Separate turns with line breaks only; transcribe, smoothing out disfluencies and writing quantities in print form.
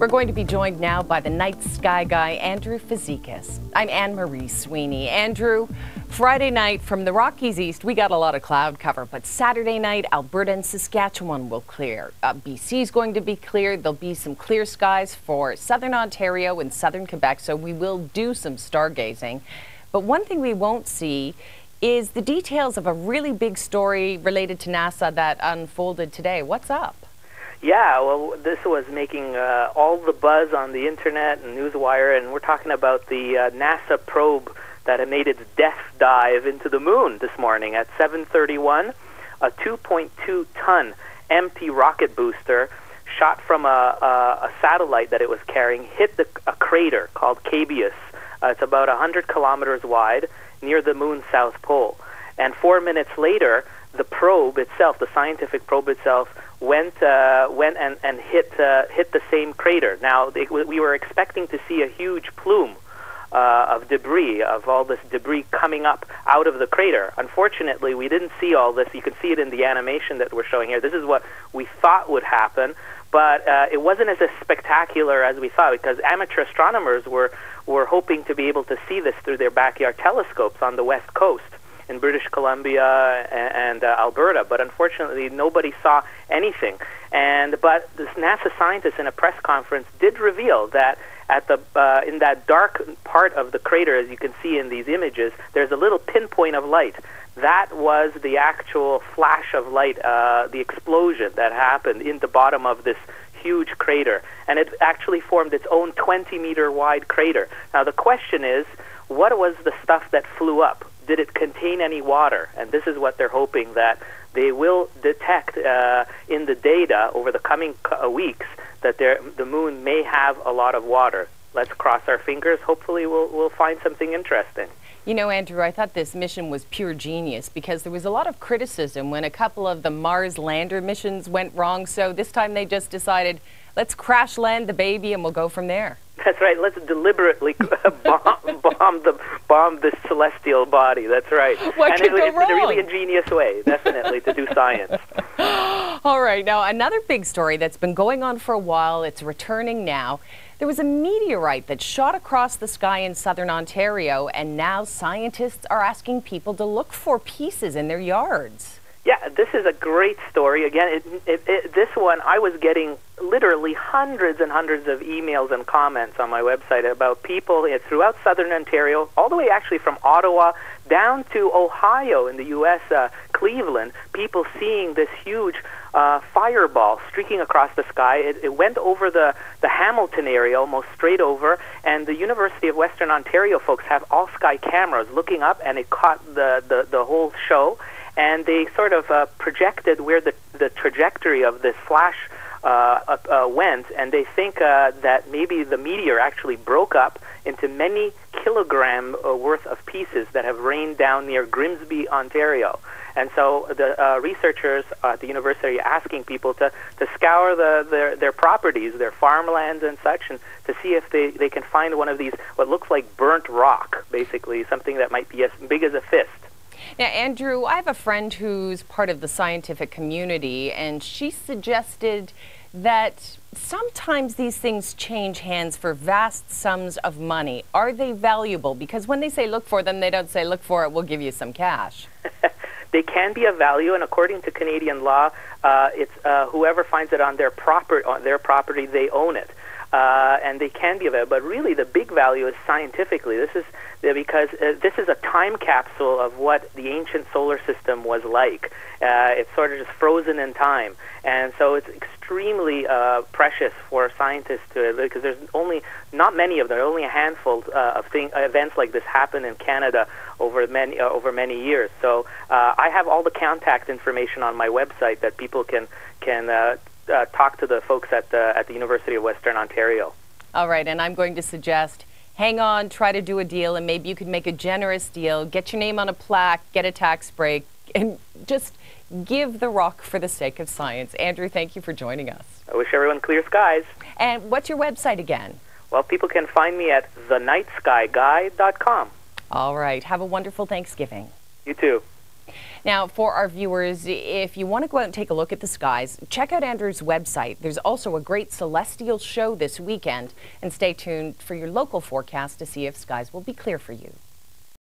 We're going to be joined now by the night sky guy, Andrew Fazekas. I'm Anne-Marie Sweeney. Andrew, Friday night from the Rockies east, we got a lot of cloud cover, but Saturday night, Alberta and Saskatchewan will clear. BC's going to be clear. There'll be some clear skies for southern Ontario and southern Quebec, so we will do some stargazing. But one thing we won't see is the details of a really big story related to NASA that unfolded today. What's up?
Yeah, well, this was making all the buzz on the internet and Newswire, and we're talking about the NASA probe that had made its death dive into the moon this morning at 7:31. A 2.2-ton empty rocket booster shot from a satellite that it was carrying hit a crater called Cabeus. It's about 100 kilometers wide near the moon's south pole. And 4 minutes later, the probe itself, the scientific probe itself, went and hit the same crater. Now, we were expecting to see a huge plume of debris, of all this debris coming up out of the crater. Unfortunately, we didn't see all this. You can see it in the animation that we're showing here. This is what we thought would happen, but it wasn't as spectacular as we thought, because amateur astronomers were hoping to be able to see this through their backyard telescopes on the west coast in British Columbia and Alberta, but unfortunately nobody saw anything. But this NASA scientist in a press conference did reveal that at in that dark part of the crater, as you can see in these images, there's a little pinpoint of light. That was the actual flash of light, the explosion that happened in the bottom of this huge crater, and it actually formed its own 20-meter wide crater. Now the question is, what was the stuff that flew up? Did it contain any water? And this is what they're hoping that they will detect in the data over the coming weeks, that the moon may have a lot of water. Let's cross our fingers. Hopefully we'll find something interesting.
You know, Andrew, I thought this mission was pure genius because there was a lot of criticism when a couple of the Mars lander missions went wrong. So this time they just decided, let's crash land the baby and we'll go from there.
That's right. Let's deliberately bomb this celestial body. That's right.
What could go wrong?
It's a really ingenious way, definitely, to do science.
All right. Now, another big story that's been going on for a while, it's returning now. There was a meteorite that shot across the sky in southern Ontario, and now scientists are asking people to look for pieces in their yards.
Yeah, this is a great story. Again, this one, I was getting literally hundreds and hundreds of emails and comments on my website about people throughout southern Ontario, all the way actually from Ottawa down to Ohio in the U.S., Cleveland, people seeing this huge fireball streaking across the sky. It went over the Hamilton area, almost straight over, and the University of Western Ontario folks have all-sky cameras looking up, and it caught the whole show. And they sort of projected where the trajectory of this flash went, and they think that maybe the meteor actually broke up into many kilogram worth of pieces that have rained down near Grimsby, Ontario. And so the researchers at the university are asking people to scour their properties, their farmlands and such, and to see if they can find one of these, what looks like burnt rock, basically, something that might be as big as a fist.
Now, Andrew, I have a friend who's part of the scientific community, and she suggested that sometimes these things change hands for vast sums of money. Are they valuable? Because when they say look for them, they don't say look for it, we'll give you some cash.
They can be of value, and according to Canadian law, it's whoever finds it on their property, they own it. And they can be available, but really the big value is scientifically. This is because this is a time capsule of what the ancient solar system was like. It's sort of just frozen in time, and so it's extremely precious for scientists because there's not many of them. There are only a handful of events like this happen in Canada over many years. So I have all the contact information on my website that people can talk to the folks at the University of Western Ontario.
All right, and I'm going to suggest hang on, try to do a deal, and maybe you could make a generous deal, get your name on a plaque, get a tax break, and just give the rock for the sake of science. Andrew, thank you for joining us.
I wish everyone clear skies.
And what's your website again?
Well, people can find me at thenightskyguy.com.
All right, have a wonderful Thanksgiving.
You too.
Now, for our viewers, if you want to go out and take a look at the skies, check out Andrew's website. There's also a great celestial show this weekend, and stay tuned for your local forecast to see if skies will be clear for you.